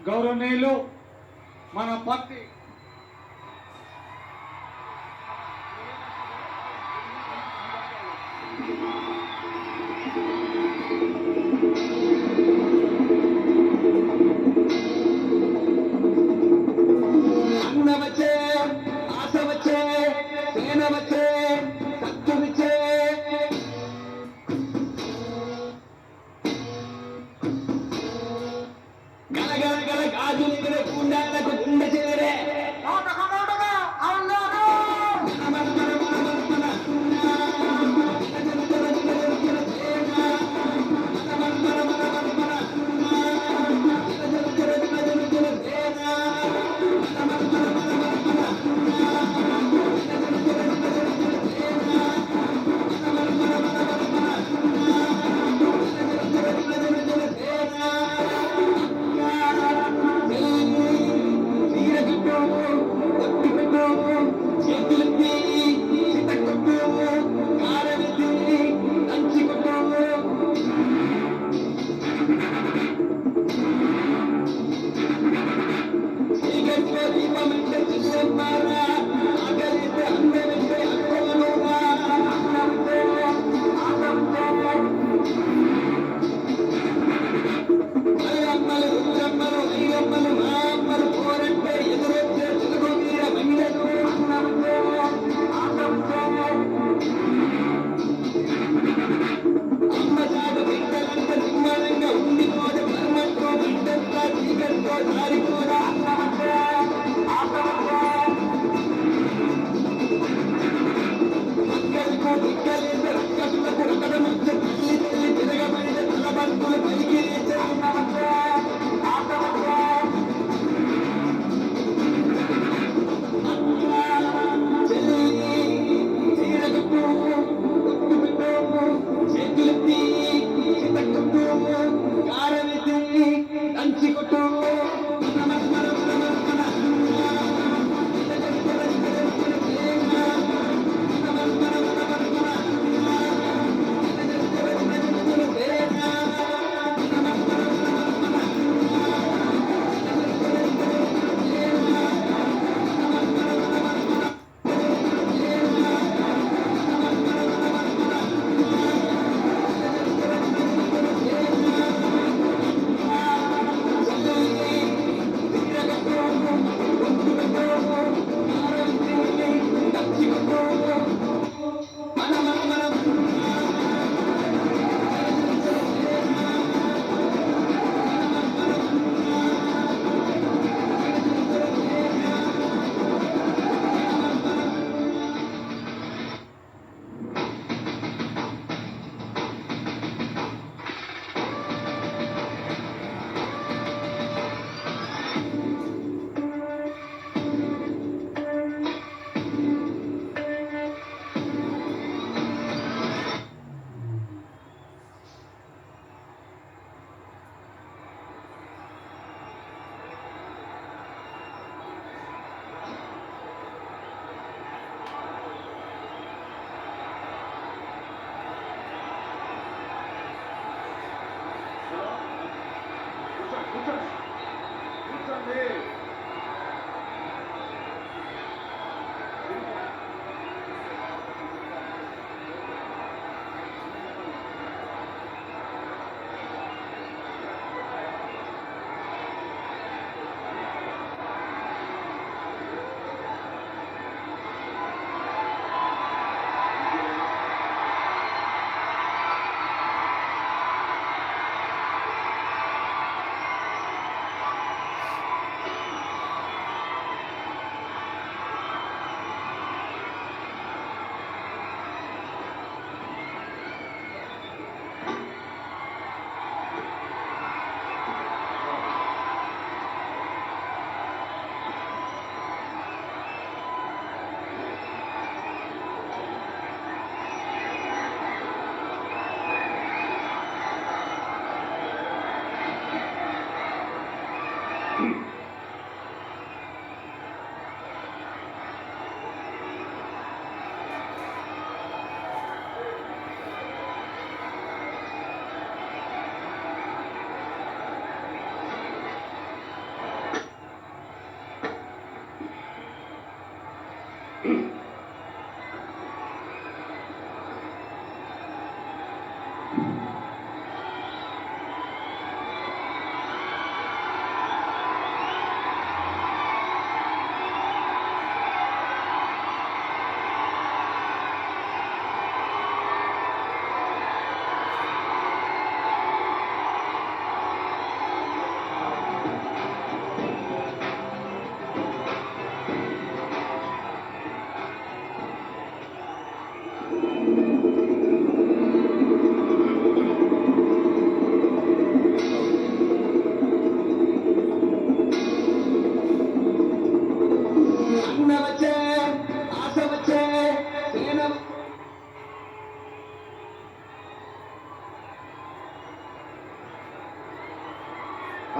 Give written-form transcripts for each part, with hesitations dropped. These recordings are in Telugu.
గౌరవనీయులు మన పార్టీ అన్న వచ్చే ఆశ వచ్చే సేన వచ్చే శక్తునిచ్చే గలగల గల గాజు నిగర గుండాలకు గుండె చెదరే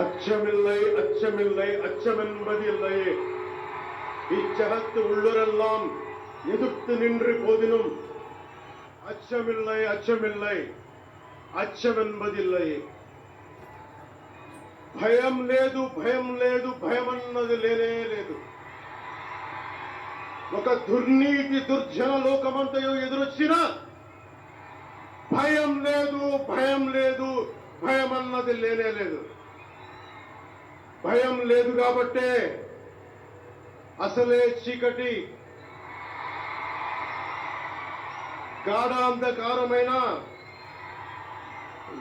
அச்சமில்லை அச்சமில்லை அச்சமென்பதில்லையே. இச்சகத்து உள்ளுரெல்லாம் எதிர்த்து நின்று போதினும் அச்சமில்லை அச்சமில்லை అచ్చమెన్బదిల్లయే. భయం లేదు భయం లేదు భయం అన్నది లేనే లేదు. ఒక దుర్నీతి దుర్జన లోకమంతయు ఎదురొచ్చినా భయం లేదు భయం లేదు భయం అన్నది లేనే లేదు. భయం లేదు కాబట్టే అసలే చీకటి గాఢాంధకారమైన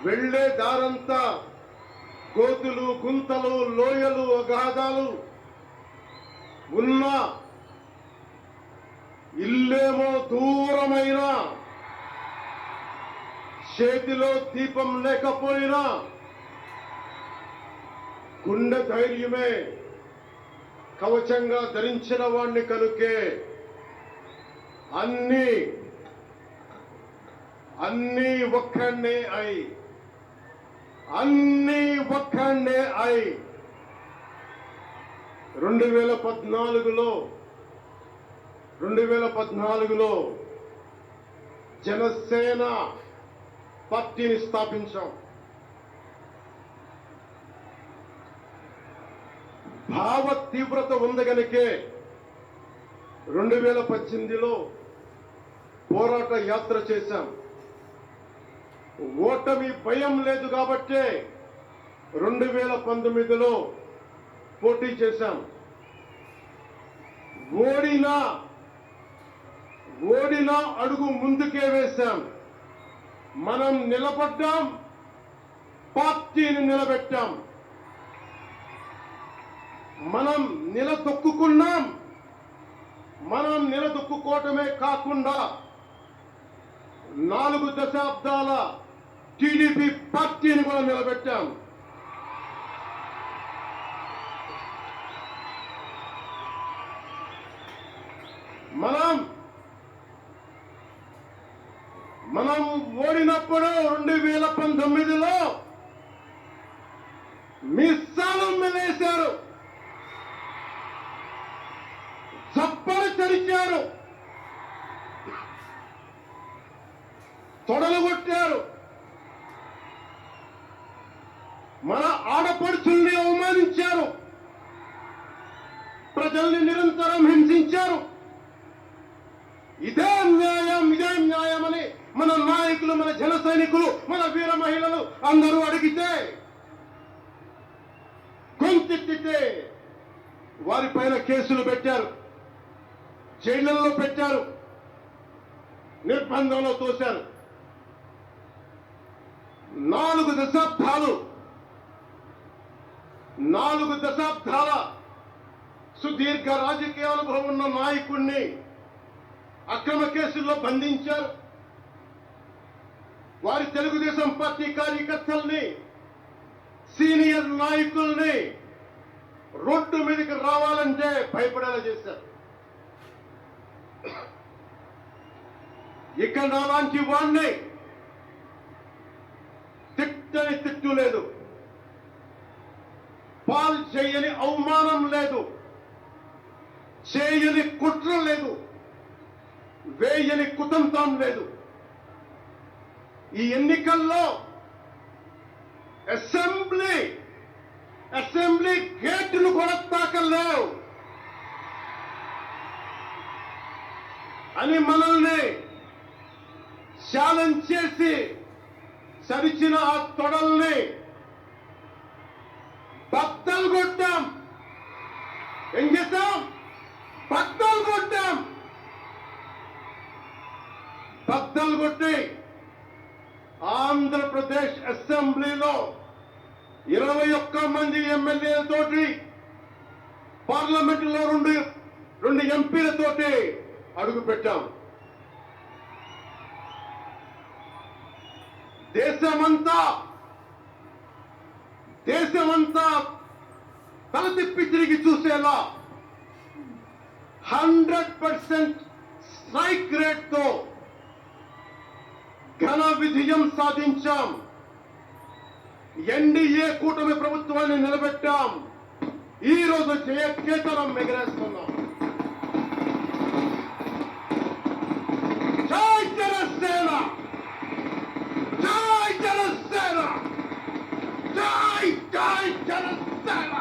వెళ్లే దారంతా గోతులు గుంతలు లోయలు అగాధాలు ఉన్న ఇల్లేమో దూరమైన చేతిలో దీపం లేకపోయినా గుండె ధైర్యమే కవచంగా ధరించిన వాణ్ణి కనుకే అన్ని ఒక్కడే అయి అన్ని ఒక్కడే అయి 2014లో జనసేన పార్టీని స్థాపించాం. భావ తీవ్రత ఉంది గనుకే 2018లో పోరాట యాత్ర చేశాం. ఓటమి భయం లేదు కాబట్టే 2019లో పోటీ చేశాం. ఓడినా అడుగు ముందుకే వేశాం. మనం నిలబడ్డాం, పార్టీని నిలబెట్టాం. మనం నిలదొక్కుకున్నాం. మనం నిలదొక్కుకోవటమే కాకుండా 4 దశాబ్దాల టీడీపీ పార్టీని కూడా నిలబెట్టాం. మనం ఓడినప్పుడు 2019లో మిస్సాలు మెలేశారు, చప్పలు చరిచారు, తొడలు కొట్టారు, మన ఆడపడుచుల్ని అవమానించారు, ప్రజల్ని నిరంతరం హింసించారు. ఇదే న్యాయమని మన నాయకులు, మన జన సైనికులు, మన వీర మహిళలు అందరూ అడిగితే, గొంతెత్తితే వారిపైన కేసులు పెట్టారు, జైళ్లలో పెట్టారు, నిర్బంధంలో తోశారు. 4 దశాబ్దాల సుదీర్ఘ రాజకీయ అనుభవం ఉన్న నాయకుడిని అక్రమ కేసుల్లో బంధించారు. వారి తెలుగుదేశం పార్టీ కార్యకర్తల్ని, సీనియర్ నాయకుల్ని రోడ్డు మీదకి రావాలంటే భయపడేలా చేశారు. ఇక్కడ అలాంటి వాణ్ణి తిట్టని తిట్టు లేదు, పాల్ చేయని అవమానం లేదు, చేయని కుట్ర లేదు, వేయని కుతంత్రం లేదు. ఈ ఎన్నికల్లో అసెంబ్లీ గేటును కూడా తాకలేవు అని మనల్ని ఛాలెంజ్ చేసి సరిచిన ఆ తొడల్ని బద్దలు కొట్టాం. ఏం చేశాం? బద్దలు కొట్టాం. బద్దలు కొట్టి ఆంధ్రప్రదేశ్ అసెంబ్లీలో 21 మంది ఎమ్మెల్యేలతోటి, పార్లమెంటులో 2 ఎంపీలతోటి అడుగు పెట్టాం. దేశమంతా తల తిప్పి తిరిగి చూసేలా 100% స్ట్రైక్ రేట్ తో ఘన విజయం సాధించాం. ఎన్డీఏ కూటమి ప్రభుత్వాన్ని నిలబెట్టాం. ఈ రోజు జయకేతనం ఎగరేస్తున్నాం. జై జనసేన, జై జనసేన, జై జై జనసేన,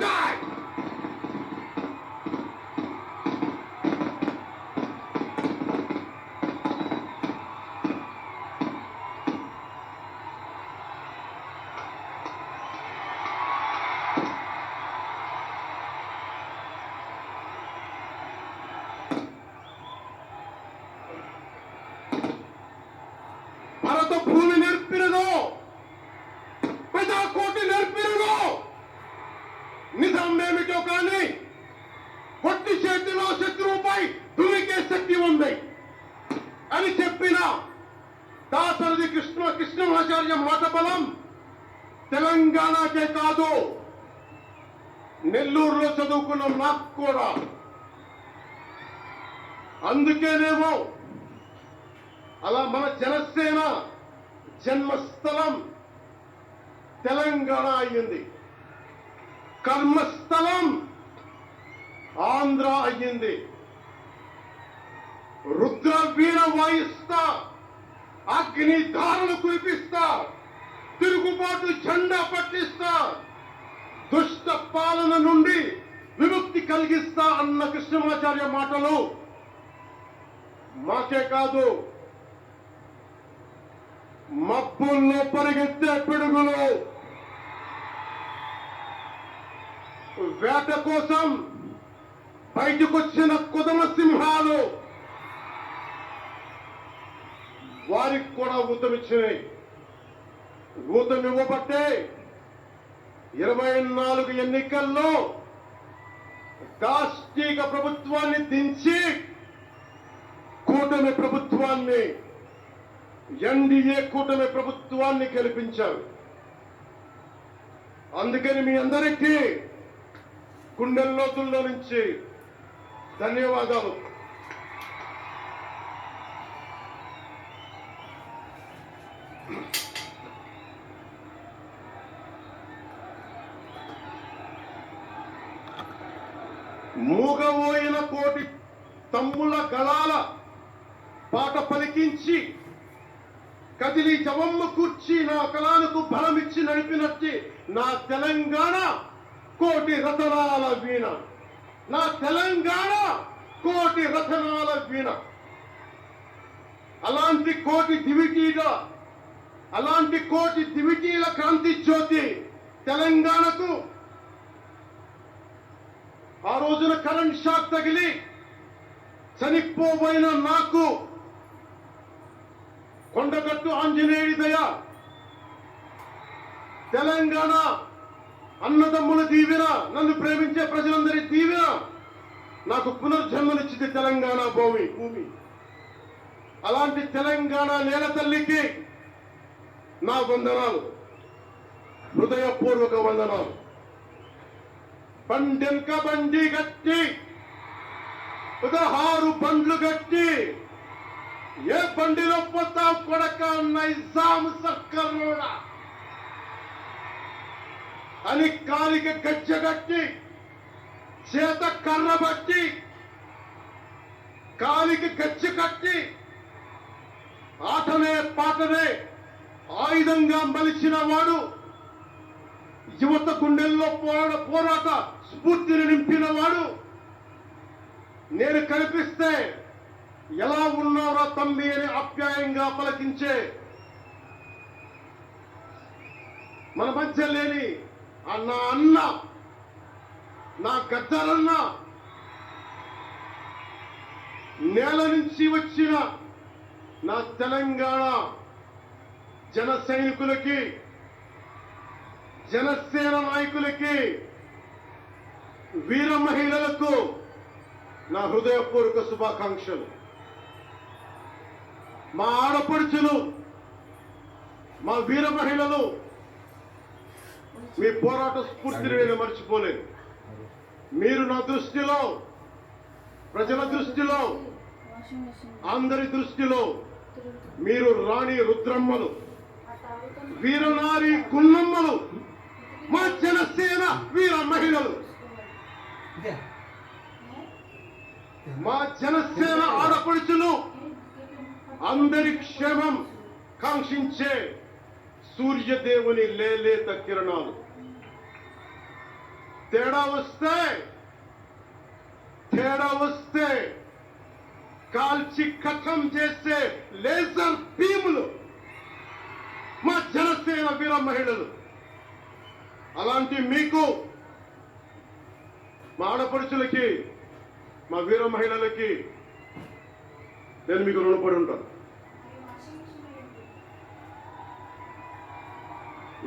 జై. భారత భూమి నేర్పినదో, ప్రజాకోటి నేర్పినదో, నిజం ఏమిటో కానీ పొట్టి చేతిలో శత్రువుపై దుమికే శక్తి ఉంది అని చెప్పిన దాసరథి కృష్ణమాచార్య మాట బలం తెలంగాణకే కాదు, నెల్లూరులో చదువుకున్న నాకు కూడా. అందుకేనేమో అలా మన జనసేన జన్మస్థలం తెలంగాణ అయ్యింది, కర్మస్థలం ఆంధ్ర అయ్యింది. రుద్ర వీణ వాయిస్తా, అగ్ని ధారలు కురిపిస్తా, తిరుగుబాటు జెండా పట్టిస్తా, దుష్ట పాలన నుండి విముక్తి కలిగిస్తా అన్న కృష్ణమాచార్య మాటలు మాకే కాదు, మబ్బుల్లో పరిగెత్తే పిడుగులు, వేట కోసం బయటకొచ్చిన కుదమ సింహాలు వారికి కూడా ఊతమిచ్చినాయి. ఊతమివ్వబట్టే 24 ఎన్నికల్లో దాష్టీక ప్రభుత్వాన్ని దించి కూటమి ప్రభుత్వాన్ని, ఎన్డీఏ కూటమి ప్రభుత్వాన్ని గెలిపించారు. అందుకని మీ అందరికీ గుండెల్లోతుల్లో నుంచి ధన్యవాదాలు. మూగబోయిన కోటి తమ్ముల గళాల పాట పలికించి కదిలి జవమ్మ కూర్చి నా కళాలకు బలమిచ్చి నడిపినట్టి నా తెలంగాణ కోటి రతనాల వీణ, నా తెలంగాణ కోటి రతనాల వీణ. అలాంటి కోటి దివిటీల క్రాంతి జ్యోతి తెలంగాణకు ఆ రోజున కరెంట్ షాక్ తగిలి చనిపోబోయిన నాకు కొండగట్టు ఆంజనేయుడి దయ, తెలంగాణ అన్నదమ్ముల దీవెన, నన్ను ప్రేమించే ప్రజలందరి దీవెన నాకు పునర్జన్మనిచ్చింది తెలంగాణ భూమి. అలాంటి తెలంగాణ నేల తల్లికి నా వందనాలు, హృదయపూర్వక వందనాలు. బండెంక బండి గట్టి 16 బండ్లు గట్టి ఏ బండిలో పోతావు కొడక నైజాం సర్కారుడా అని కాలికి గజ్జగట్టి, చేత కర్ర బట్టి, కాలికి గజ్జ కట్టి, ఆటనే పాటనే ఆయుధంగా మలిచిన వాడు, యువత గుండెల్లో పోరాట స్ఫూర్తిని నింపిన వాడు, నేను కనిపిస్తే ఎలా ఉన్నారో తమ్మి అని ఆప్యాయంగా పలకించే మన మధ్య లేని నా అన్న, నా గద్దరన్న, నేల నుంచి వచ్చిన నా తెలంగాణ జన సైనికులకి, జనసేన నాయకులకి, వీర మహిళలకు నా హృదయపూర్వక శుభాకాంక్షలు. మా ఆడపడుచులు, మా వీర మహిళలు, మీ పోరాట స్ఫూర్తిని నేను మర్చిపోలేదు. మీరు నా దృష్టిలో, ప్రజల దృష్టిలో, అందరి దృష్టిలో మీరు రాణి రుద్రమ్మలు. వీరనారి గున్నమ్మలు, మా జనసేన వీర మహిళలు, మా జనసేన ఆడపడుచులు, అందరి క్షేమం కాంక్షించే సూర్యదేవుని లేలేత కిరణాలు. తేడా వస్తే కాల్చి ఖతం చేసే లేజర్ భీములు మా జనసేన వీర మహిళలు. అలాంటి మీకు, మా ఆడపడుచులకి, మా వీర మహిళలకి నేను మీకు రుణపడి ఉంటాను.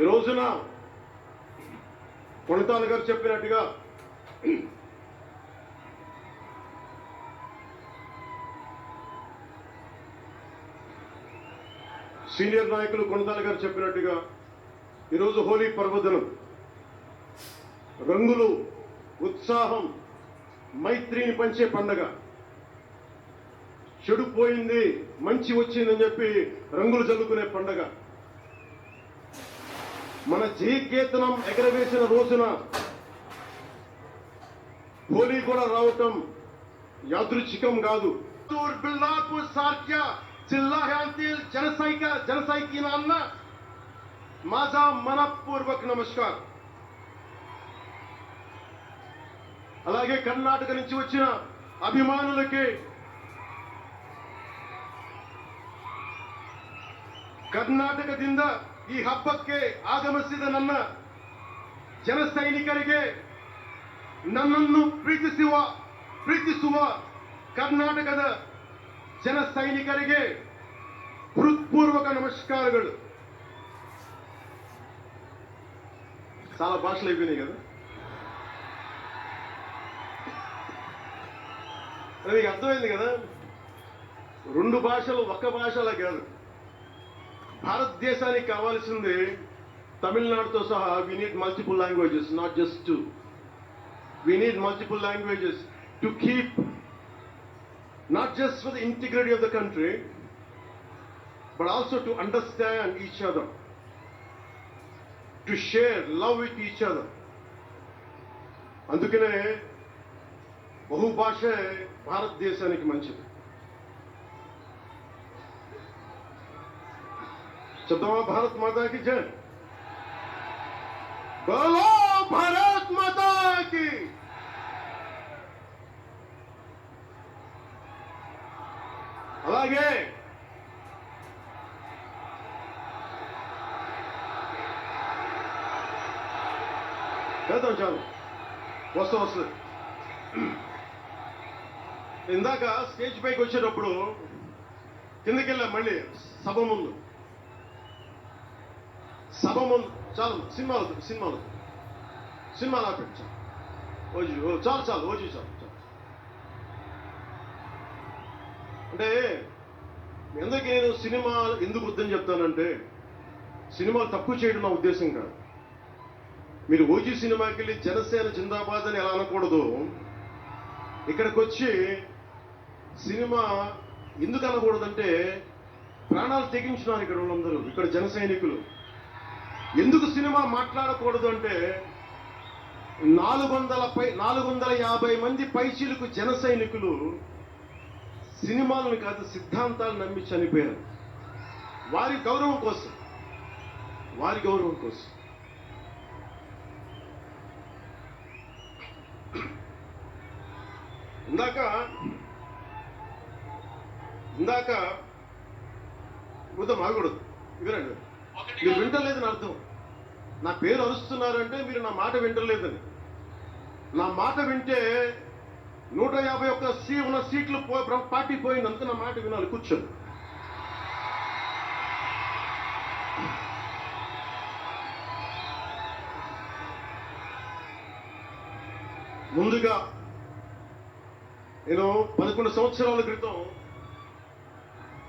ఈ రోజున కొణితాల గారు చెప్పినట్టుగా సీనియర్ నాయకులు కొణితాల గారు చెప్పినట్టుగా ఈరోజు హోలీ పర్వదినం. రంగులు, ఉత్సాహం, మైత్రిని పంచే పండగ. చెడు పోయింది, మంచి వచ్చిందని చెప్పి రంగులు చల్లుకునే పండగ. మన జయకేతనం ఎగరవేసిన రోజున హోలీ కూడా రావటం యాదృచ్ఛికం కాదు. बिल्लारपूर सारख्या जिल्ह्यातील जनसैनिकांना माझा मनपूर्वक नमस्कार. అలాగే కర్ణాటక నుంచి వచ్చిన అభిమానులకి, ಕರ್ನಾಟಕದಿಂದ ಈ ಹಬ್ಬಕ್ಕೆ ಆಗಮಿಸಿದ ನನ್ನ ಜನ ಸೈನಿಕರಿಗೆ, ನನ್ನನ್ನು ಪ್ರೀತಿಸುವ ಕರ್ನಾಟಕದ ಜನ ಸೈನಿಕರಿಗೆ ಹೃತ್ಪೂರ್ವಕ నమస్కారాలు. చాలా భాషలు అయిపోయినాయి కదా. మీకు అర్థమైంది కదా, రెండు భాషలు ఒక్క భాషలా కాదు. భారతదేశానికి కావాల్సింది తమిళనాడుతో సహా we need multiple languages, not just two. We need multiple languages to keep, not just for the integrity of the country, but also to understand each other, to share love with each other. అందుకనే బహుభాష భారతదేశానికి మంచిది. చెప్తామా? భారత్ మాతాకి జై. బలో భారత్ మాతాకి. అలాగే చేద్దాం. చాలు, వస్తుంది. ఇందాక స్టేజ్ పైకి వచ్చేటప్పుడు కిందకి వెళ్ళా. మళ్ళీ సభ ముందు చాలు, సినిమాలు ఆపండి. చాలు ఓజీ చాలు. అంటే ఎందుకు నేను సినిమా ఎందుకు వద్దని చెప్తానంటే, సినిమాలు తక్కువ చేయడం నా ఉద్దేశం కాదు. మీరు ఓజీ సినిమాకి వెళ్ళి జనసేన జిందాబాద్ అని ఎలా అనకూడదు. ఇక్కడికి వచ్చి సినిమా ఎందుకు అనకూడదంటే, ప్రాణాలు తెగించినారు ఇక్కడ వాళ్ళందరూ, ఇక్కడ జన సైనికులు. ఎందుకు సినిమా మాట్లాడకూడదు అంటే, 450 మంది పైచీలకు జన సైనికులు సినిమాలను కాదు సిద్ధాంతాలు నమ్మి చనిపోయారు. వారి గౌరవం కోసం. ఇందాక ఆగకూడదు. వినండి, మీరు వింటలేదని అర్థం. నా పేరు అరుస్తున్నారంటే మీరు నా మాట వింటలేదని. నా మాట వింటే 151 ఉన్న సీట్లు పార్టీ పోయిందంతా నా మాట వినాలి. కూర్చోండి. ముందుగా నేను 11 సంవత్సరాల క్రితం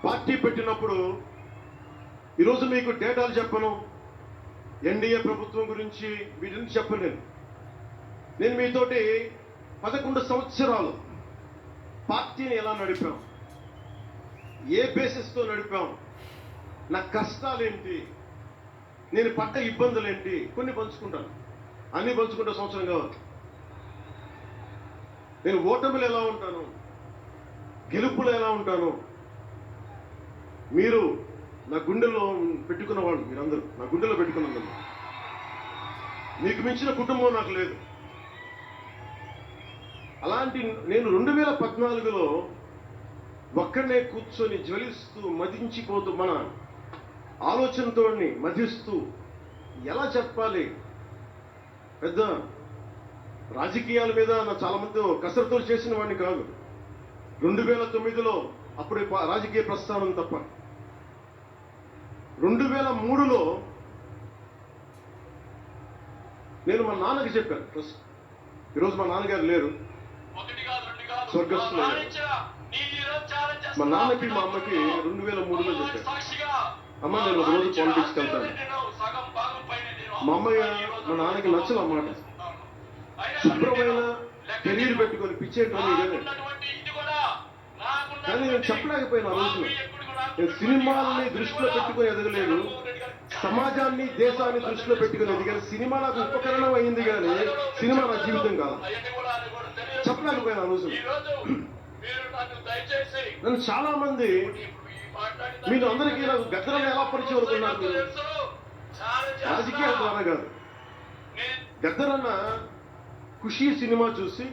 పార్టీ పెట్టినప్పుడు, ఈరోజు మీకు డేటాలు చెప్పను, ఎన్డీఏ ప్రభుత్వం గురించి వీటిని చెప్పను. నేను మీతోటి 11 సంవత్సరాలు పార్టీని ఎలా నడిపాం, ఏ బేసిస్తో నడిపాం, నా కష్టాలేంటి, నేను పడ్డ ఇబ్బందులు ఏంటి కొన్ని పంచుకుంటాను. అన్ని పంచుకుంటే సంవత్సరం కావాలి. నేను ఓటమిలు ఎలా ఉంటాను, గెలుపులు ఎలా ఉంటాను, మీరు నా గుండెల్లో పెట్టుకున్న వాళ్ళు, మీరందరూ నా గుండెలో పెట్టుకున్నందుకు. మీకు మించిన కుటుంబం నాకు లేదు. అలాంటి నేను 2014లో ఒక్కడనే కూర్చొని జ్వలిస్తూ మదించిపోతూ మన ఆలోచనతో మధిస్తూ ఎలా చెప్పాలి, పెద్ద రాజకీయాల మీద నా చాలా మంది కసరత్తులు చేసిన వాడిని కాదు. 2009లో అప్పుడే రాజకీయ ప్రస్థానం తప్ప. 2003లో నేను మా నాన్నకి చెప్పాను ఫస్ట్. ఈరోజు మా నాన్నగారు లేరు, స్వర్గస్థులు. మా నాన్నకి మా అమ్మకి 2003లో చెప్పాను, అమ్మ నేను ఒక రోజు పాలిటిక్స్కి వెళ్తాను. మా అమ్మయ్య మా నాన్నకి నచ్చలు అన్నమాట. శుభ్రమైన కెరీర్ పెట్టుకొని పిచ్చేటోని కానీ నేను చెప్పలేకపోయినా ఆ రోజున. నేను సినిమాల్ని దృష్టిలో పెట్టుకొని ఎదగలేదు, సమాజాన్ని దేశాన్ని దృష్టిలో పెట్టుకుని ఎదిగాను. సినిమా నాకు ఉపకరణం అయింది కానీ సినిమా నా జీవితం కాదు. చెప్పలేకపోయినా ఆ రోజు. నన్ను చాలా మంది మీరు అందరికీ నాకు గద్దరన్న ఎలా పరిచయం అనుకున్నారు? మీరు రాజకీయాల ద్వారా కాదు. గద్దరన్న ఖుషీ సినిమా చూసి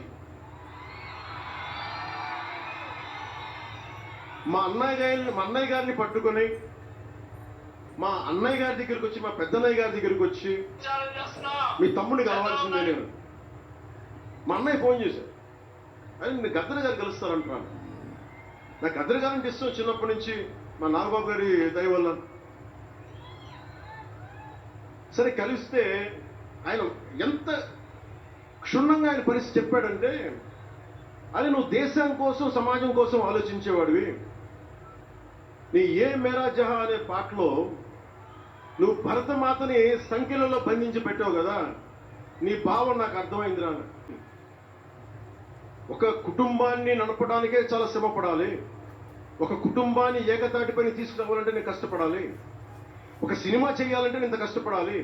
మా అన్నయ్య గారిని పట్టుకొని మా అన్నయ్య గారి దగ్గరికి వచ్చి, మా పెద్దన్నయ్య గారి దగ్గరికి వచ్చి, మీ తమ్ముడిని కలవాల్సిందే నేను. మా అన్నయ్య ఫోన్ చేశారు, అది నేను గద్దర్ గారు కలుస్తానంటున్నాను. నాకు గద్దర్ గారు అంటే ఇష్టం చిన్నప్పటి నుంచి, మా నాగబాబు గారి దయ వల్ల. సరే కలిస్తే ఆయన ఎంత క్షుణ్ణంగా ఆయన పరిస్థితి చెప్పాడంటే, అది నువ్వు దేశం కోసం సమాజం కోసం ఆలోచించేవాడివి. నీ ఏ మేరా జహా అనే పాటలో నువ్వు భరతమాతని సంఖ్యలలో బంధించి పెట్టావు కదా, నీ భావం నాకు అర్థమైందిరా. ఒక కుటుంబాన్ని నడపడానికే చాలా శ్రమ పడాలి. ఒక కుటుంబాన్ని ఏకతాటిపైన తీసుకురావాలంటే నేను కష్టపడాలి. ఒక సినిమా చేయాలంటే నేను ఇంత కష్టపడాలి.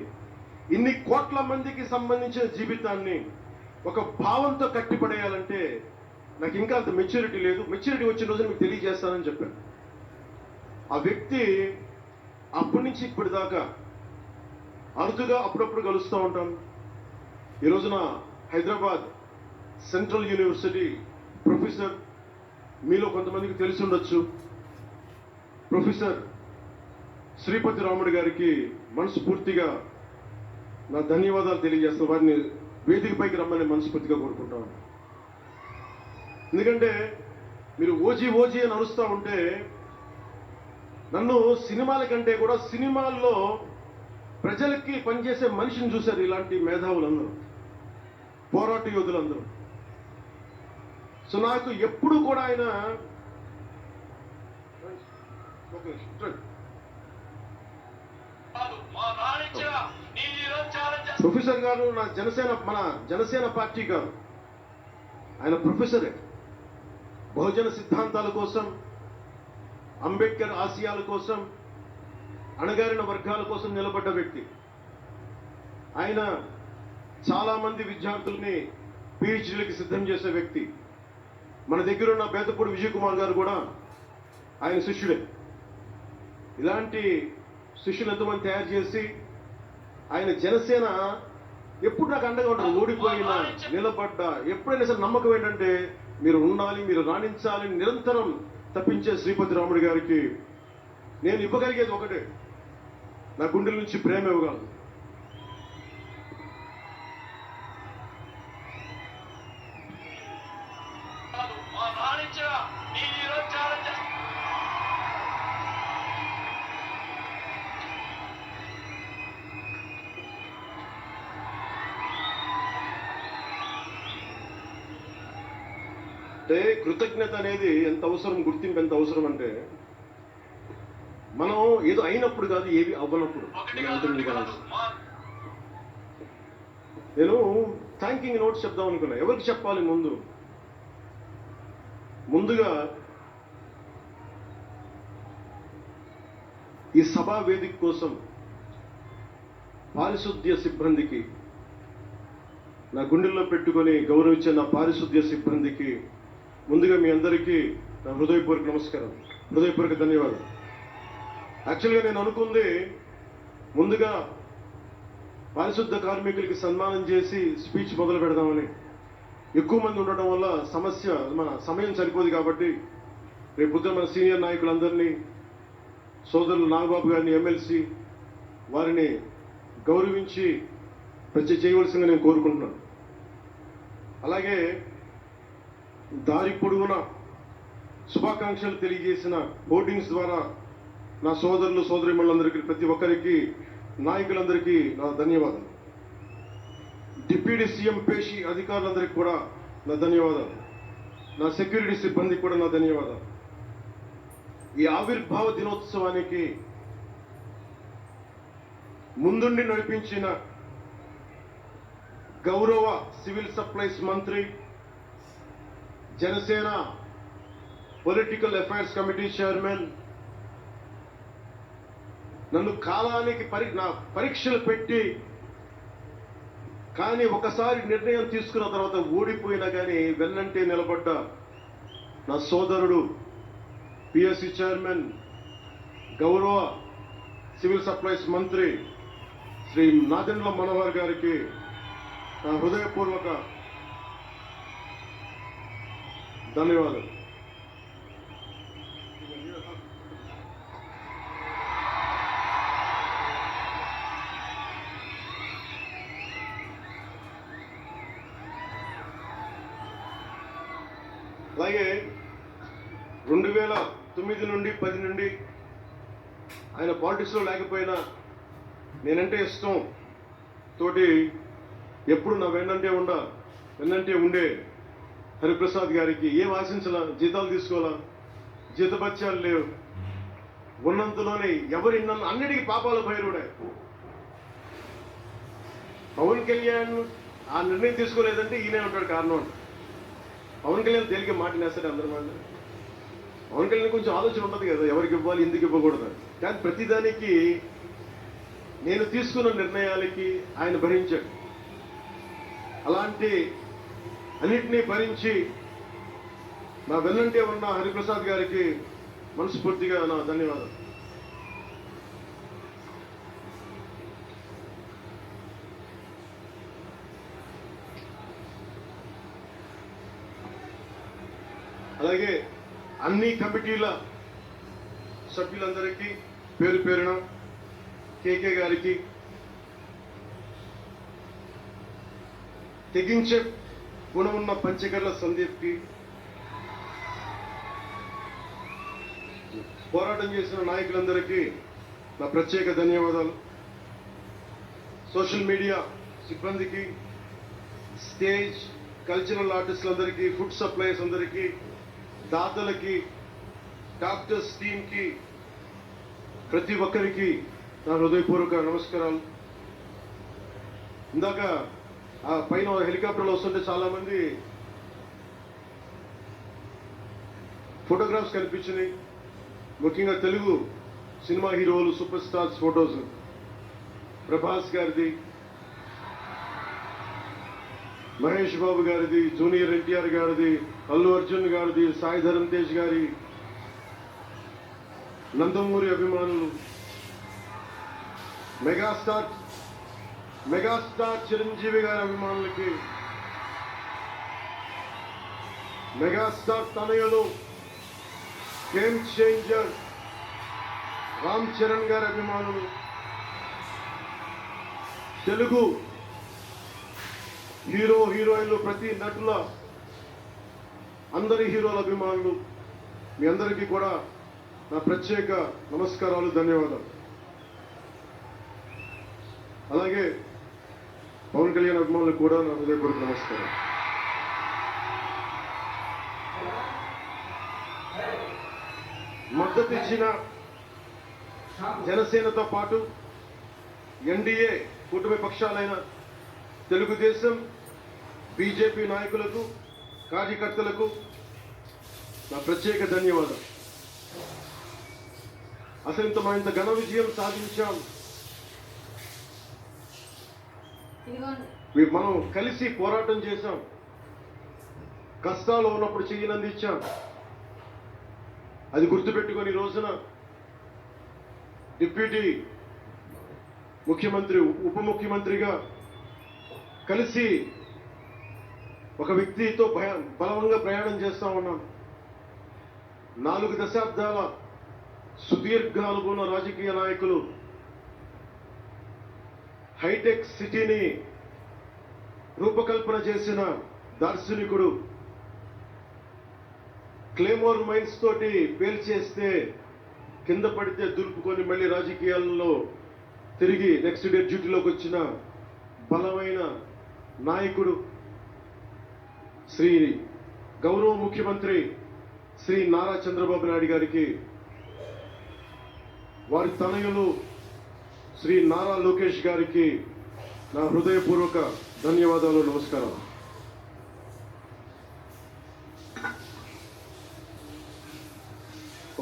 ఇన్ని కోట్ల మందికి సంబంధించిన జీవితాన్ని ఒక భావంతో కట్టిపడేయాలంటే నాకు ఇంకా అంత మెచ్యూరిటీ లేదు. మెచ్యూరిటీ వచ్చిన రోజు మీకు తెలియజేస్తానని చెప్పాను. ఆ వ్యక్తి అప్పటి నుంచి ఇప్పటిదాకా అరుదుగా అప్పుడప్పుడు కలుస్తూ ఉంటాం. ఈ రోజున హైదరాబాద్ సెంట్రల్ యూనివర్సిటీ ప్రొఫెసర్, మీలో కొంతమందికి తెలిసి ఉండొచ్చు, ప్రొఫెసర్ శ్రీపతి రాముడు గారికి మనస్ఫూర్తిగా నా ధన్యవాదాలు తెలియజేస్తాను. వారిని వేదికపైకి రమ్మని మనస్ఫూర్తిగా కోరుకుంటాను. ఎందుకంటే మీరు ఓజీ ఓజీ అని అరుస్తూ ఉంటే, నన్ను సినిమాల కంటే కూడా సినిమాల్లో ప్రజలకి పనిచేసే మనిషిని చూశారు ఇలాంటి మేధావులందరూ, పోరాట యోధులందరూ. సో నాకు ఎప్పుడు కూడా ఆయన ప్రొఫెసర్ గారు మన జనసేన పార్టీ గారు, ఆయన ప్రొఫెసరే. బహుజన సిద్ధాంతాల కోసం, అంబేద్కర్ ఆశయాల కోసం, అణగారిన వర్గాల కోసం నిలబడ్డ వ్యక్తి. ఆయన చాలా మంది విద్యార్థుల్ని పిహెచ్డీలకి సిద్ధం చేసే వ్యక్తి. మన దగ్గర ఉన్న బేతపూడి విజయ్ కుమార్ గారు కూడా ఆయన శిష్యుడే. ఇలాంటి శిష్యులు ఎంతమంది తయారు చేసి ఆయన జనసేన ఎప్పుడు నాకు అండగా ఉంటారు. ఓడిపోయినా నిలబడ్డా ఎప్పుడైనా సరే నమ్మకం ఏంటంటే మీరు ఉండాలి, మీరు రాణించాలి నిరంతరం తప్పించే శ్రీపతి రాముడు గారికి నేను ఇవ్వగలిగేది ఒకటే, నా గుండెల నుంచి ప్రేమ ఇవ్వగలను. అంటే కృతజ్ఞత అనేది ఎంత అవసరం, గుర్తింపు ఎంత అవసరం అంటే మనం ఏదో అయినప్పుడు కాదు, ఏవి అవ్వనప్పుడు నేను థ్యాంకింగ్ నోట్స్ చెప్దాం అనుకున్నా. ఎవరికి చెప్పాలి? ముందుగా ఈ సభా వేదిక కోసం పారిశుద్ధ్య సిబ్బందికి, నా గుండెల్లో పెట్టుకొని గౌరవించే నా పారిశుద్ధ్య సిబ్బందికి ముందుగా మీ అందరికీ నా హృదయపూర్వక నమస్కారం, హృదయపూర్వక ధన్యవాదాలు. యాక్చువల్గా నేను అనుకుంది ముందుగా పారిశుద్ధ కార్మికులకి సన్మానం చేసి స్పీచ్ మొదలు పెడదామని. ఎక్కువ మంది ఉండటం వల్ల మన సమయం సరిపోదు కాబట్టి రేపు పొద్దున మన సీనియర్ నాయకులందరినీ, సోదరులు నాగబాబు గారిని, ఎమ్మెల్సీ వారిని గౌరవించి చేయవలసిందిగా నేను కోరుకుంటున్నాను. అలాగే దారి పొడవునా శుభాకాంక్షలు తెలియజేసిన హోర్డింగ్స్ ద్వారా నా సోదరులు సోదరీమణులందరికీ, ప్రతి ఒక్కరికి, నాయకులందరికీ నా ధన్యవాదాలు. డిప్యూటీ సీఎం పేషి అధికారులందరికీ కూడా నా ధన్యవాదాలు. నా సెక్యూరిటీ సిబ్బందికి కూడా నా ధన్యవాదాలు. ఈ ఆవిర్భావ దినోత్సవానికి ముందుండి నడిపించిన గౌరవ సివిల్ సప్లైస్ మంత్రి, Janasena political affairs committee chairman, నన్ను కాలానికి పరీక్షలు పెట్టి కానీ ఒకసారి నిర్ణయం తీసుకున్న తర్వాత ఓడిపోయినా కానీ వెన్నంటే నిలబడ్డ నా సోదరుడు, పిఎస్సి చైర్మన్, గౌరవ సివిల్ సప్లైస్ మంత్రి శ్రీ నాదెండ్ల మనోహర్ గారికి నా హృదయపూర్వక ధన్యవాదాలు. అలాగే 2009 నుండి 10 నుండి ఆయన పాలిటిక్స్లో లేకపోయినా నేనంటే ఇష్టం తోటి ఎప్పుడు నా వెన్నంటే ఉండే హరిప్రసాద్ గారికి ఏం ఆశించాలా, జీతాలు తీసుకోవాలా, జీతభత్యాలు లేవు, ఉన్నంతలోనే నన్ను అన్నిటికీ పాపాల భైరుడే. పవన్ కళ్యాణ్ ఆ నిర్ణయం తీసుకోలేదంటే ఈయనే ఉంటాడు కారణం అంట. పవన్ కళ్యాణ్ తేలిక మాట్లాడేస్తాడు అందరి మాట. పవన్ కళ్యాణ్ కొంచెం ఆలోచన ఉంటుంది కదా, ఎవరికి ఇవ్వాలి, ఎందుకు ఇవ్వకూడదు. కానీ ప్రతిదానికి నేను తీసుకున్న నిర్ణయాలకి ఆయన భరించాడు. అలాంటి అన్నిటినీ భరించి నా వెన్నంటే ఉన్న హరిప్రసాద్ గారికి మనస్ఫూర్తిగా నా ధన్యవాదాలు. అలాగే అన్ని కమిటీల సభ్యులందరికీ పేరు పేరున, కేకే గారికి, తెగించే గుణం ఉన్న పంచకర్ల సందీప్కి, పోరాటం చేసిన నాయకులందరికీ నా ప్రత్యేక ధన్యవాదాలు. సోషల్ మీడియా సిబ్బందికి, స్టేజ్ కల్చరల్ ఆర్టిస్టులందరికీ, ఫుడ్ సప్లైస్ అందరికీ, దాతలకి, డాక్టర్స్ టీమ్కి, ప్రతి ఒక్కరికి నా హృదయపూర్వక నమస్కారాలు. ఇందాక ఆ పైన హెలికాప్టర్లో వస్తుంటే చాలా మంది ఫోటోగ్రాఫ్స్ కనిపించినాయి. ముఖ్యంగా తెలుగు సినిమా హీరోలు, సూపర్ స్టార్స్ ఫోటోస్, ప్రభాస్ గారిది, మహేష్ బాబు గారిది, జూనియర్ ఎన్టీఆర్ గారిది, అల్లు అర్జున్ గారిది, సాయి ధరమ్ తేజ్ గారి, నందమూరి అభిమానులు, మెగాస్టార్ చిరంజీవి గారి అభిమానులకి, మెగాస్టార్ తనయులు, గేమ్ చేంజర్ రామ్ చరణ్ గారి అభిమానులు, తెలుగు హీరోయిన్లు, ప్రతి నటుల, అందరి హీరోల అభిమానులు, మీ అందరికీ కూడా నా ప్రత్యేక నమస్కారాలు, ధన్యవాదాలు. అలాగే పవన్ కళ్యాణ్ అభిమానులకు కూడా నా హృదయపూర్వక నమస్కారం. మద్దతు ఇచ్చిన జనసేనతో పాటు ఎన్డీఏ కూటమి పక్షాలైన తెలుగుదేశం, బీజేపీ నాయకులకు, కార్యకర్తలకు నా ప్రత్యేక ధన్యవాదాలు. అసలు ఇంత ఘన విజయం సాధించాం. మనం కలిసి పోరాటం చేశాం, కష్టాలు ఉన్నప్పుడు చెయ్యనందించాం. అది గుర్తుపెట్టుకొని ఈ రోజున డిప్యూటీ ముఖ్యమంత్రి, ఉప ముఖ్యమంత్రిగా కలిసి ఒక వ్యక్తితో బలంగా ప్రయాణం చేస్తా ఉన్నాం. 4 దశాబ్దాల సుదీర్ఘ అనుభవం రాజకీయ నాయకులు, హైటెక్ సిటీని రూపకల్పన చేసిన దార్శనికుడు, క్లేమోర్ మైన్స్ తోటి పేల్చేస్తే కింద పడితే దులుపుకొని మళ్ళీ రాజకీయాల్లో తిరిగి నెక్స్ట్ డే డ్యూటీలోకి వచ్చిన బలమైన నాయకుడు, శ్రీ గౌరవ ముఖ్యమంత్రి శ్రీ నారా చంద్రబాబు నాయుడు గారికి, వారి తనయులు శ్రీ నారా లోకేష్ గారికి నా హృదయపూర్వక ధన్యవాదాలు, నమస్కారం.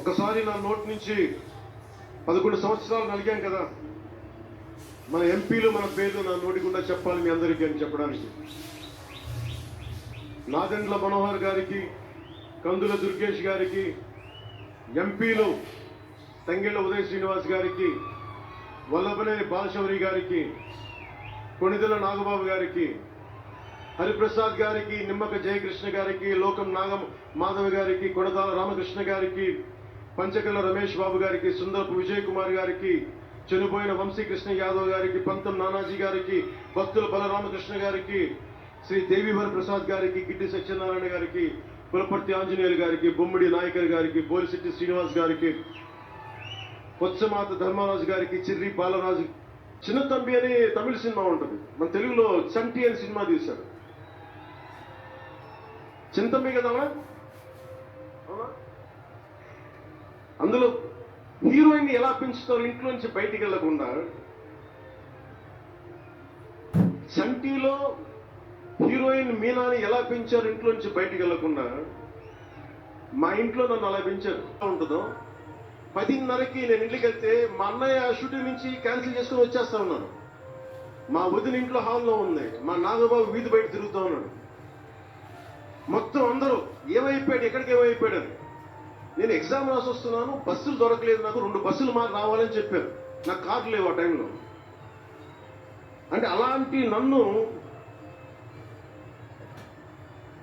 ఒకసారి నా నోటి నుంచి 11 సంవత్సరాలు నలిగాం కదా, మన ఎంపీలు మన పేర్లు నా నోటి గుండా చెప్పాలి మీ అందరికీ అని చెప్పడానికి. నాదెండ్ల మనోహర్ గారికి, కందుల దుర్గేష్ గారికి, ఎంపీలు తంగెళ్ళ ఉదయ్ శ్రీనివాస్ గారికి, వల్లభనేని బాలశౌరి గారికి, కొణిదెల నాగబాబు గారికి, హరిప్రసాద్ గారికి, నిమ్మక జయకృష్ణ గారికి, లోకం మాధవ్ గారికి, కొడదాల రామకృష్ణ గారికి, పంచకల్ల రమేష్ బాబు గారికి, సుందరపు విజయ్ కుమార్ గారికి, చనిపోయిన వంశీకృష్ణ యాదవ్ గారికి, పంతం నానాజీ గారికి, భక్తుల బలరామకృష్ణ గారికి, శ్రీ దేవివర్ ప్రసాద్ గారికి, గిడ్డి సత్యనారాయణ గారికి, పులపర్తి ఆంజనేయులు గారికి, బొమ్మిడి నాయకర్ గారికి, బోలిశెట్టి శ్రీనివాస్ గారికి, కొత్సమాత ధర్మరాజు గారికి, చిర్రి బాలరాజు. చిన్న తంబి అని తమిళ సినిమా ఉంటుంది, మన తెలుగులో చంటి అని సినిమా తీశారు. చింతమ్మి కదా అవునా? అందులో హీరోయిన్ ఎలా పెంచుతారు ఇంట్లో నుంచి బయటికి వెళ్లకుండా. చంటిలో హీరోయిన్ మీనాని ఎలా పెంచారు ఇంట్లో నుంచి బయటికి వెళ్లకుండా, మా ఇంట్లో నన్ను అలా పెంచారు. ఉంటుందో 10:30కి నేను ఇంటికి వెళ్తే మా అన్నయ్య షూటింగ్ నుంచి క్యాన్సిల్ చేసుకుని వచ్చేస్తా ఉన్నాను. మా వదిన ఇంట్లో హాల్లో ఉంది, మా నాగబాబు వీధి బయట తిరుగుతూ ఉన్నాడు. మొత్తం అందరూ ఏమైపోయాడు, ఎక్కడికి ఏమైపోయాడు అని. నేను ఎగ్జామ్ రాసి వస్తున్నాను, బస్సులు దొరకలేదు, నాకు 2 బస్సులు మాకు రావాలని చెప్పారు. నాకు కార్డు లేవు ఆ టైంలో. అంటే అలాంటి నన్ను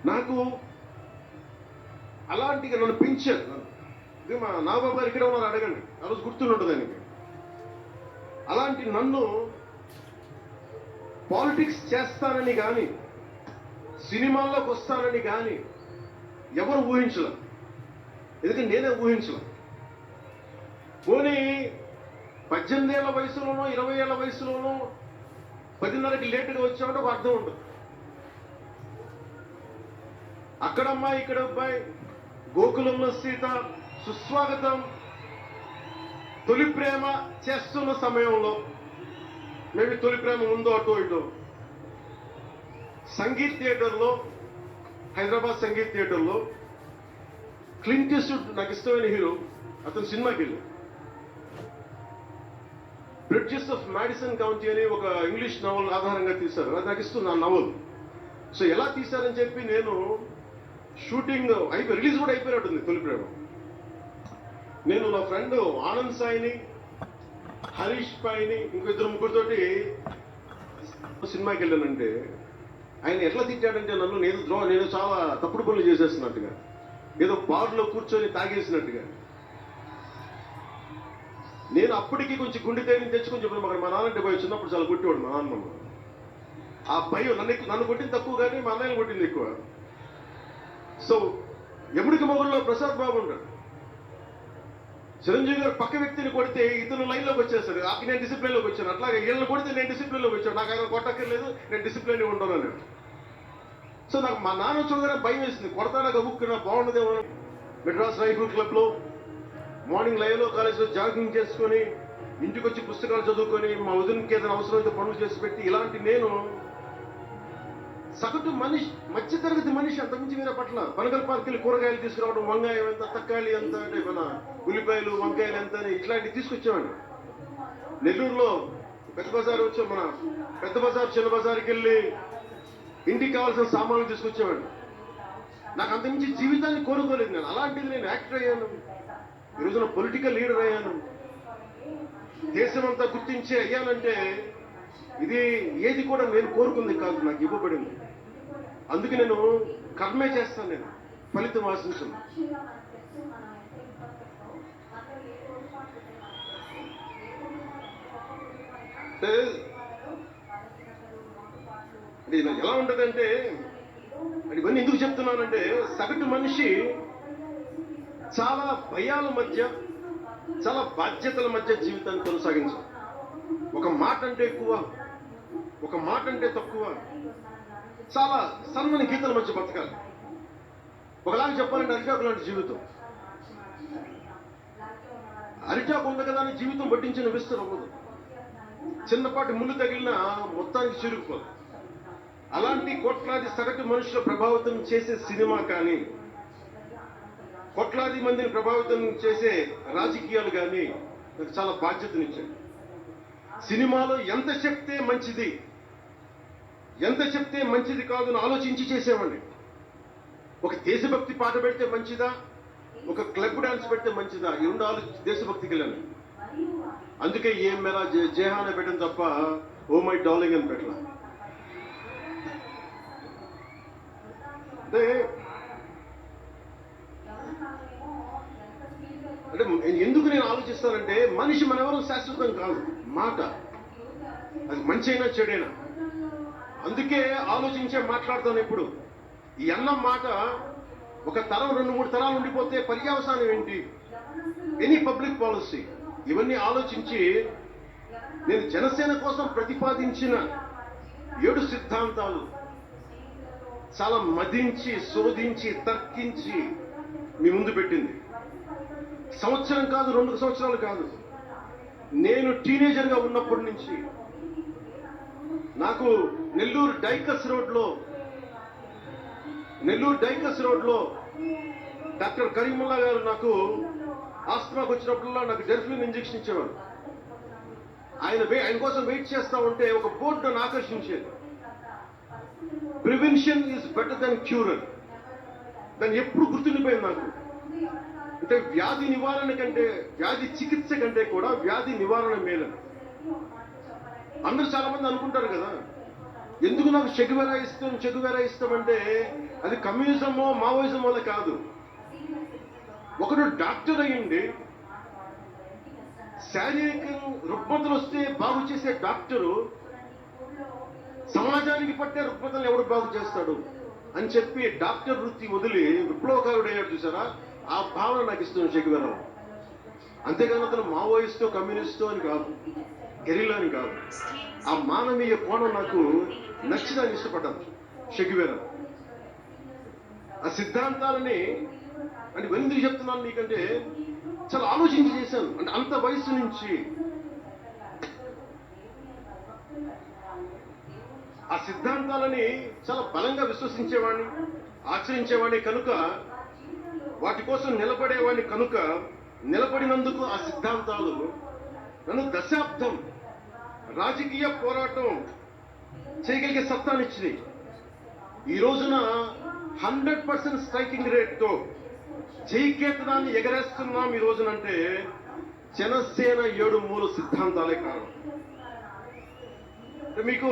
నన్ను పెంచారు. మా నాగబాబు గారు ఇక్కడ ఉన్నారు, అడగండి, ఆ రోజు గుర్తుంటుంది ఆయనకి. అలాంటి నన్ను పాలిటిక్స్ చేస్తానని కానీ, సినిమాల్లోకి వస్తానని కానీ ఎవరు ఊహించలే. ఎందుకంటే నేనే ఊహించలే. పోనీ 18 ఏళ్ల వయసులోనో 20 ఏళ్ల వయసులోనో 10:30కి లేటుగా వచ్చామంటే ఒక అర్థం ఉంటుంది. అక్కడమ్మాయి ఇక్కడ అబ్బాయి, గోకులంలో సీత, సుస్వాగతం, తొలి ప్రేమ చేస్తున్న సమయంలో, మేబీ తొలి ప్రేమ ఉందో అటో ఇటో, సంగీత్ థియేటర్లో, హైదరాబాద్ సంగీత్ థియేటర్లో క్లింట్ ఈస్ట్వుడ్ నాకు ఇష్టమైన హీరో, అతను సినిమాకి వెళ్ళి బ్రిడ్జెస్ ఆఫ్ మాడిసన్ కౌంటీ అని ఒక ఇంగ్లీష్ నవల్ ఆధారంగా తీశారు. అది నాకు ఇస్తుంది ఆ నవల్. సో ఎలా తీశారని చెప్పి నేను షూటింగ్ రిలీజ్ కూడా అయిపోయినట్టుంది తొలి ప్రేమ. నేను నా ఫ్రెండ్ ఆనంద్ సాయిని, హరీష్ పాయిని, ఇంకో 2-3తోటి సినిమాకి వెళ్ళానంటే ఆయన ఎట్లా తిట్టాడంటే నన్ను నేను చాలా తప్పుడు పనులు చేసేస్తున్నట్టుగా, ఏదో బార్లో కూర్చొని తాగేసినట్టుగా. నేను అప్పటికి కొంచెం గుండె ధైర్యం తెచ్చుకొని చెప్పాను. మా నాన్నంటే భయం, చిన్నప్పుడు చాలా కొట్టేవాడు మా నాన్న. ఆ భయం నన్ను కొట్టింది తక్కువ కానీ మా అన్నయ్యని కొట్టింది ఎక్కువ. సో ఎముడికి మొగుల్లో ప్రసాద్ బాబు ఉంటాడు. చిరంజీవి గారు పక్క వ్యక్తిని కొడితే ఇతను లైన్లోకి వచ్చేస్తాడు. నేను డిసిప్లిన్లోకి వచ్చాను. అట్లాగే వీళ్ళని కొడితే నేను డిసిప్లిన్లోకి వచ్చాను. నాకు ఆయన కొట్టక్కర్లేదు, నేను డిసిప్లిన్ ఉండను అన్నాడు. సో నాకు మా నాన్న చూడగానే భయం వేసింది. కొడతాడా గబుక్కున్నా బాగుండదేమో. మెడ్రాస్ రైఫిల్ క్లబ్లో మార్నింగ్ లైవ్లో కాలేజ్లో జాగింగ్ చేసుకొని ఇంటికి వచ్చి పుస్తకాలు చదువుకొని మా వదినకి ఏదైనా అవసరమైతే పనులు చేసి పెట్టి, ఇలాంటి నేను సగటు మనిషి, మధ్యతరగతి మనిషి, అంతకుమించి వేరే పట్ల. పనగల్ పార్కులు కూరగాయలు తీసుకురావడం, వంకాయ ఎంత, తక్కాలి ఎంత, అంటే మన ఉల్లిపాయలు వంకాయలు ఎంత అని ఇట్లాంటివి తీసుకొచ్చేవాడిని. నెల్లూరులో పెద్ద బజార్ వచ్చాం, మన పెద్ద బజార్ చిన్న బజార్కి వెళ్ళి ఇంటికి కావాల్సిన సామాన్లు తీసుకొచ్చేవాడు. నాకు అంతకుమించి జీవితాన్ని కోరుకోలేదు నేను. అలాంటిది నేను యాక్టర్ అయ్యాను, ఈ రోజున పొలిటికల్ లీడర్ అయ్యాను, దేశమంతా గుర్తించే అయ్యానంటే ఇది ఏది కూడా నేను కోరుకుంది కాదు, నాకు ఇవ్వబడింది. అందుకే నేను కర్మే చేస్తాను, నేను ఫలితం ఆశించను. అంటే ఎలా ఉంటదంటే, ఇవన్నీ ఎందుకు చెప్తున్నానంటే, సగటు మనిషి చాలా భయాల మధ్య, చాలా బాధ్యతల మధ్య జీవితాన్ని కొనసాగించాలి. ఒక మాట అంటే ఎక్కువ, ఒక మాట అంటే తక్కువ, చాలా సన్నని గీతల మధ్య బతకాలి. ఒకలాగా చెప్పాలంటే అరిటాకు లాంటి జీవితం. అరిటాకు ఉంది కదా అని జీవితం పట్టించిన విస్తరం అవ్వదు. చిన్నపాటి ముళ్ళు తగిలినా మొత్తానికి చిరుగుకోదు. అలాంటి కోట్లాది సగటు మనుషుల ప్రభావితం చేసే సినిమా కానీ, కోట్లాది మందిని ప్రభావితం చేసే రాజకీయాలు కానీ నాకు చాలా బాధ్యతనిచ్చాయి. సినిమాలో ఎంత చెప్తే మంచిది, ఎంత చెప్తే మంచిది కాదు అని ఆలోచించి చేసేవాడిని. ఒక దేశభక్తి పాట పెడితే మంచిదా, ఒక క్లబ్ డాన్స్ పెడితే మంచిదా, ఈ రెండు దేశభక్తికి వెళ్ళాను. అందుకే ఏం మేరా జేహానే పెట్టిన తప్ప ఓ మై డార్లింగ్ అని పెట్టాల. అంటే ఎందుకు నేను ఆలోచిస్తానంటే, మనిషి మనెవరూ శాశ్వతం కాదు. మాట అది మంచి అయినా చెడైనా, అందుకే ఆలోచించే మాట్లాడతాను ఎప్పుడు. ఈ అన్నం మాట ఒక తరం 2-3 తరాలు ఉండిపోతే పర్యవసానం ఏంటి, ఎనీ పబ్లిక్ పాలసీ, ఇవన్నీ ఆలోచించి నేను జనసేన కోసం ప్రతిపాదించిన 7 సిద్ధాంతాలు చాలా మదించి, శోధించి, తర్కించి మీ ముందు పెట్టింది. సంవత్సరం కాదు, 2 సంవత్సరాలు కాదు, నేను టీనేజర్గా ఉన్నప్పటి నుంచి నాకు నెల్లూరు డైకస్ రోడ్లో డాక్టర్ కరీముల్లా గారు నాకు ఆస్మాకు వచ్చినప్పుడల్లా నాకు డెర్ఫ్లిన్ ఇంజెక్షన్ ఇచ్చేవాడు. ఆయన కోసం వెయిట్ చేస్తా ఉంటే ఒక బోర్డు నన్ను ఆకర్షించేది. Prevention is better than cure. దాన్ని ఎప్పుడు గుర్తుండిపోయింది నాకు. అంటే వ్యాధి నివారణ కంటే, వ్యాధి చికిత్స కంటే కూడా వ్యాధి నివారణ మేలని అందరూ చాలా మంది అనుకుంటారు కదా. ఎందుకు నాకు చెగువెరా ఇష్టం అంటే, అది కమ్యూనిజమో మావోయిజం వల్ల కాదు. ఒకడు డాక్టర్ అయ్యింది, శారీరక రుగ్మతలు వస్తే బాగు చేసే డాక్టరు సమాజానికి పట్టే రుగ్మతలు ఎవడు బాగు చేస్తాడు అని చెప్పి డాక్టర్ వృత్తి వదిలి విప్లవకారుడు అయ్యాడు చూసారా, ఆ భావన నాకు ఇస్తుంది చెగువెరా. అంతేగాని అతను మావోయిస్టో కమ్యూనిస్టో అని కాదు, గెరిల్లా అని కాదు. ఆ మానవీయ కోణం నాకు నచ్చిదాన్ని ఇష్టపడ్డాను చెగువెరా. ఆ సిద్ధాంతాలని అంటే ఎందుకు చెప్తున్నాను నీకంటే, చాలా ఆలోచించి చేశాను. అంటే అంత వయసు నుంచి ఆ సిద్ధాంతాలని చాలా బలంగా విశ్వసించేవాడిని, ఆచరించేవాడిని కనుక, వాటి కోసం నిలబడేవాడిని కనుక, నిలబడినందుకు ఆ సిద్ధాంతాలు నన్ను దశాబ్దం రాజకీయ పోరాటం చేయగలిగే సత్తానిచ్చినాయి. ఈ రోజున 100% స్ట్రైకింగ్ రేట్తో జైకేతనాన్ని ఎగరేస్తున్నాం ఈ రోజునంటే జనసేన 7 మూల సిద్ధాంతాలే కారణం. మీకు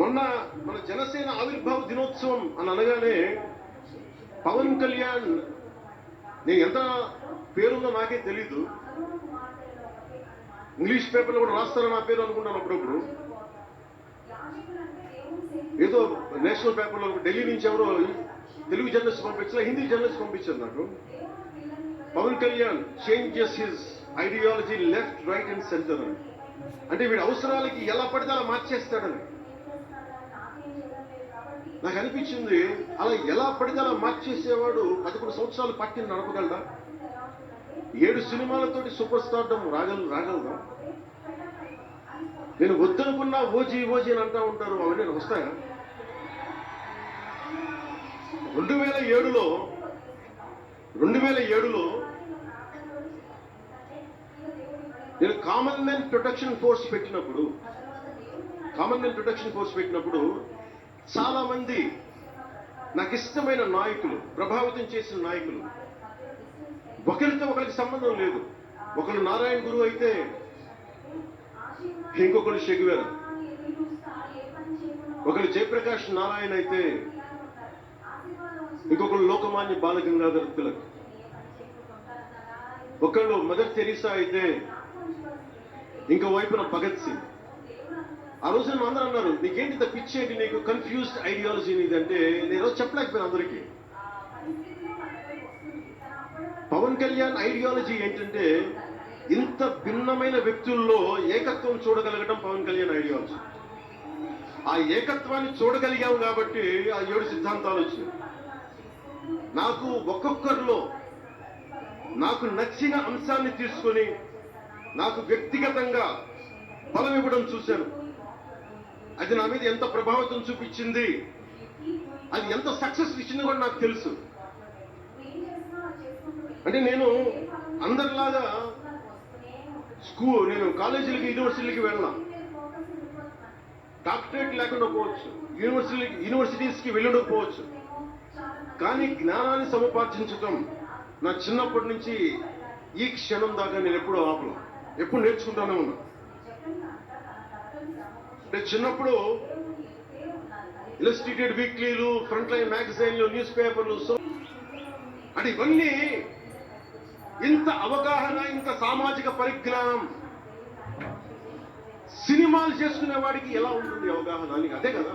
మొన్న మన జనసేన ఆవిర్భావ దినోత్సవం అని అనగానే పవన్ కళ్యాణ్, నేను ఎంత పేరుందో నాకే తెలీదు, ఇంగ్లీష్ పేపర్లో కూడా రాస్తారో నా పేరు అనుకుంటాను అప్పుడప్పుడు. ఏదో నేషనల్ పేపర్లో ఢిల్లీ నుంచి ఎవరో తెలుగు జర్నలిస్ట్ పంపించారు, హిందీ జర్నలిస్ట్ పంపించారు నాకు. Pawan Kalyan changes his ideology left, right and centre అని. అంటే వీడి అవసరాలకి ఎలా పడితే అలా మార్చేస్తాడని నాకు అనిపించింది. అలా ఎలా పడితే అలా మార్చేసేవాడు 11 సంవత్సరాలు పార్టీని నడపగలడా? 7 సినిమాలతోటి సూపర్ స్టార్డమ్ రాగలదా? నేను వద్దనుకున్నా ఓజీ అని అంటా ఉంటారు, అవన్నీ వస్తాయా? 2007లో నేను కామన్ మ్యాన్ ప్రొటెక్షన్ ఫోర్స్ పెట్టినప్పుడు చాలా మంది నాకు ఇష్టమైన నాయకులు, ప్రభావితం చేసిన నాయకులు, ఒకరితో ఒకరికి సంబంధం లేదు. ఒకరు నారాయణ గురువు అయితే ఇంకొకరు షెగువేరా, ఒకరు జయప్రకాష్ నారాయణ అయితే ఇంకొకరు లోకమాన్య బాలగంగాధర తిలక్, ఒకళ్ళు మదర్ తెరీసా అయితే ఇంకో వైపున భగత్ సింగ్. ఆ రోజు అందరూ అన్నారు, నీకేంటి ఇంత పిచ్చి ఏంటి, నీకు కన్ఫ్యూజ్డ్ ఐడియాలజీ నీది అంటే నేను ఈరోజు చెప్పలేకపోయాను అందరికీ. పవన్ కళ్యాణ్ ఐడియాలజీ ఏంటంటే ఇంత భిన్నమైన వ్యక్తుల్లో ఏకత్వం చూడగలగటం పవన్ కళ్యాణ్ ఐడియాలజీ. ఆ ఏకత్వాన్ని చూడగలిగాం కాబట్టి ఆ 7 సిద్ధాంతాలు వచ్చినాయి. నాకు ఒక్కొక్కరిలో నాకు నచ్చిన అంశాన్ని తీసుకొని నాకు వ్యక్తిగతంగా బలం ఇవ్వడం చూశాను. అది నా మీద ఎంత ప్రభావితం చూపించింది, అది ఎంత సక్సెస్ ఇచ్చింది కూడా నాకు తెలుసు. అంటే నేను అందరిలాగా నేను కాలేజీలకి యూనివర్సిటీలకి వెళ్ళా, డాక్టరేట్ లేకుండా పోవచ్చు, యూనివర్సిటీస్కి వెళ్ళకపోవచ్చు, కానీ జ్ఞానాన్ని సముపార్జించటం నా చిన్నప్పటి నుంచి ఈ క్షణం దాకా నేను ఎప్పుడూ ఆపలా, ఎప్పుడు నేర్చుకుంటానే ఉన్నా. అంటే చిన్నప్పుడు ఇలస్ట్రేటెడ్ వీక్లీలు, ఫ్రంట్ లైన్ మ్యాగజైన్లు, న్యూస్ పేపర్లు, అంటే ఇవన్నీ ఇంత అవగాహన, ఇంత సామాజిక పరిజ్ఞానం సినిమాలు చేసుకునే వాడికి ఎలా ఉంటుంది అవగాహన అని. అదే కదా,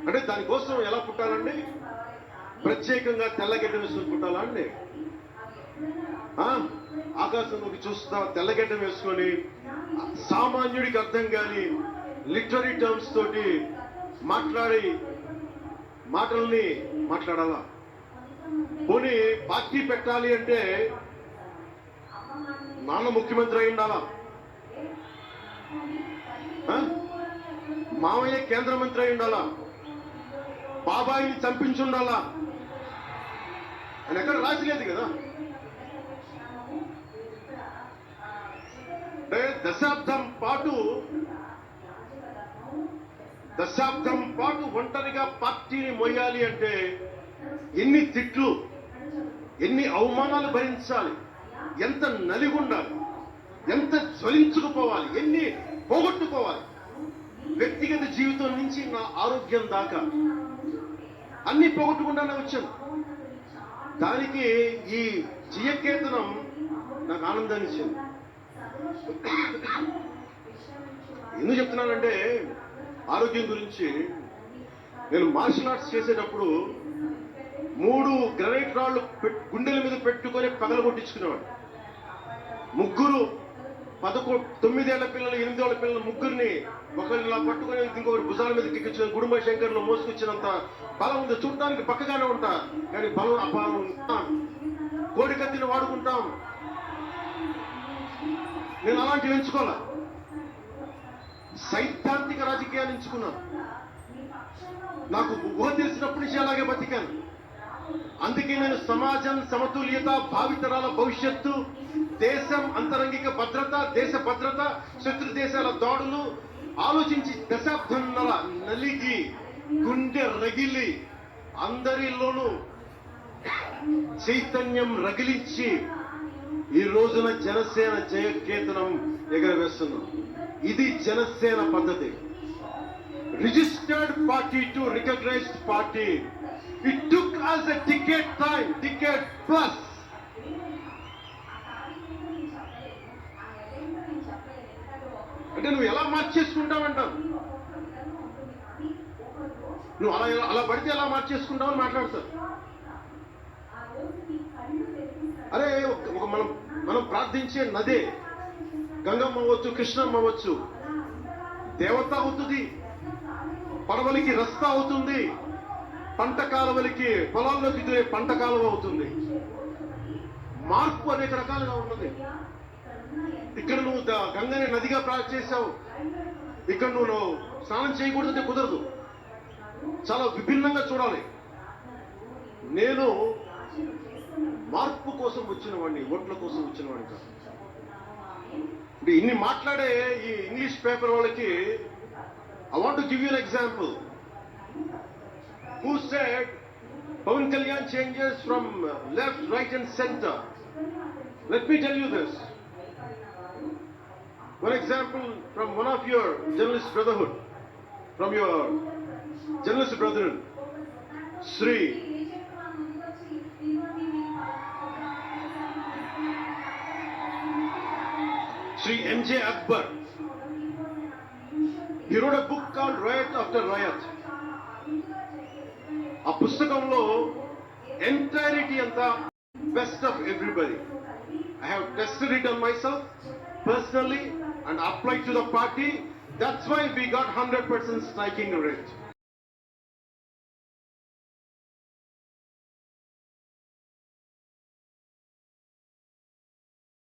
అంటే దానికోసం ఎలా పుట్టాలండి? ప్రత్యేకంగా తెల్లగడ్డ వేసుకుని పుట్టాలా అండి? ఆకాశంలోకి చూస్తా తెల్లగడ్డం వేసుకొని సామాన్యుడికి అర్థం కాని లిటరీ టర్మ్స్ తోటి మాటల్ని మాట్లాడాలా? పోనీ పార్టీ పెట్టాలి అంటే నాన్న ముఖ్యమంత్రి అయి ఉండాలా, మామయ్య కేంద్ర మంత్రి అయి ఉండాలా, బాబాయిని చంపించి ఉండాలా అని ఎక్కడ రాసిలేదు కదా. దశాబ్దం పాటు ఒంటరిగా పార్టీని మొయ్యాలి అంటే ఎన్ని తిట్లు, ఎన్ని అవమానాలు భరించాలి, ఎంత నలిగుండాలి, ఎంత జ్వలించుకుపోవాలి, ఎన్ని పోగొట్టుకోవాలి. వ్యక్తిగత జీవితం నుంచి నా ఆరోగ్యం దాకా అన్ని పోగొట్టుకుంటానే వచ్చాను. దానికి ఈ జియకేతనం నాకు ఆనందాన్ని ఇచ్చింది. ఎందుకు చెప్తున్నానంటే ఆరోగ్యం గురించి. నేను మార్షల్ ఆర్ట్స్ చేసేటప్పుడు 3 గ్రనైట్ రాళ్లు గుండెల మీద పెట్టుకొని పగల కొట్టించుకునేవాడు. 9 ఏళ్ల పిల్లలు, 8 ఏళ్ల పిల్లలు ముగ్గురిని ఒకరిని ఇలా పట్టుకొని ఇంకొకరి భుజాల మీద ఎక్కించుకొని గుడుంబ శంకర్లో మోసుకొచ్చినంత బలం ఉంది. చూడటానికి పక్కగానే ఉంటా, కానీ బలం అపారం. కోడి కత్తిని వాడుకుంటాం. నేను అలాంటివి ఎంచుకోవాలా, సైద్ధాంతిక రాజకీయాన్ని ఎంచుకున్నాను. నాకు ఊహ తెలిసినప్పటి నుంచి అలాగే బతికాను. అందుకే నేను సమాజం, సమతుల్యత, భావితరాల భవిష్యత్తు, దేశం అంతరంగిక భద్రత, దేశ భద్రత, శత్రు దేశాల దాడులు ఆలోచించి దశాబ్దంన్నర నలిగి గుండె రగిలి అందరిలోనూ చైతన్యం రగిలించి ఈ రోజున జనసేన జయకేతనం ఎగరవేస్తున్నాం. ఇది జనసేన పద్ధతి. Registered party to recognised party. It took us a decade plus. అంటే నువ్వు ఎలా మార్చేసుకుంటావంటావు, నువ్వు అలా పడితే ఎలా మార్చేసుకుంటావు అని మాట్లాడతారు. అరే మనం ప్రార్థించే నదే గంగమ్మ అవ్వచ్చు, కృష్ణమ్మ అవ్వచ్చు, దేవత అవుతుంది, పడవలికి రస్తా అవుతుంది, పంట కాలువలకి పొలాల్లోకి దిగే పంట కాలువ అవుతుంది. మార్పు అనేక రకాలుగా ఉన్నది. ఇక్కడ నువ్వు గంగని నదిగా చేశావు, ఇక్కడ నువ్వు స్నానం చేయకూడదంటే కుదరదు. చాలా విభిన్నంగా చూడాలి. నేను మార్పు కోసం వచ్చిన వాడిని, ఓట్ల కోసం వచ్చిన వాడిని కాదు. అంటే ఇన్ని మాట్లాడే ఈ ఇంగ్లీష్ పేపర్ వాళ్ళకి I want to give you an example. Who said Pawan Kalyan changes from left, right and center? Let me tell you this. One example from one of your journalist brotherhood, from your journalist brethren, Sri M.J. Akbar. He wrote a book called Riot After Riot. ఆ పుస్తకంలో ఎంటైరిటీ అంతా best of everybody. I have tested it on myself personally and applied to the party. That's why we got 100% striking rate.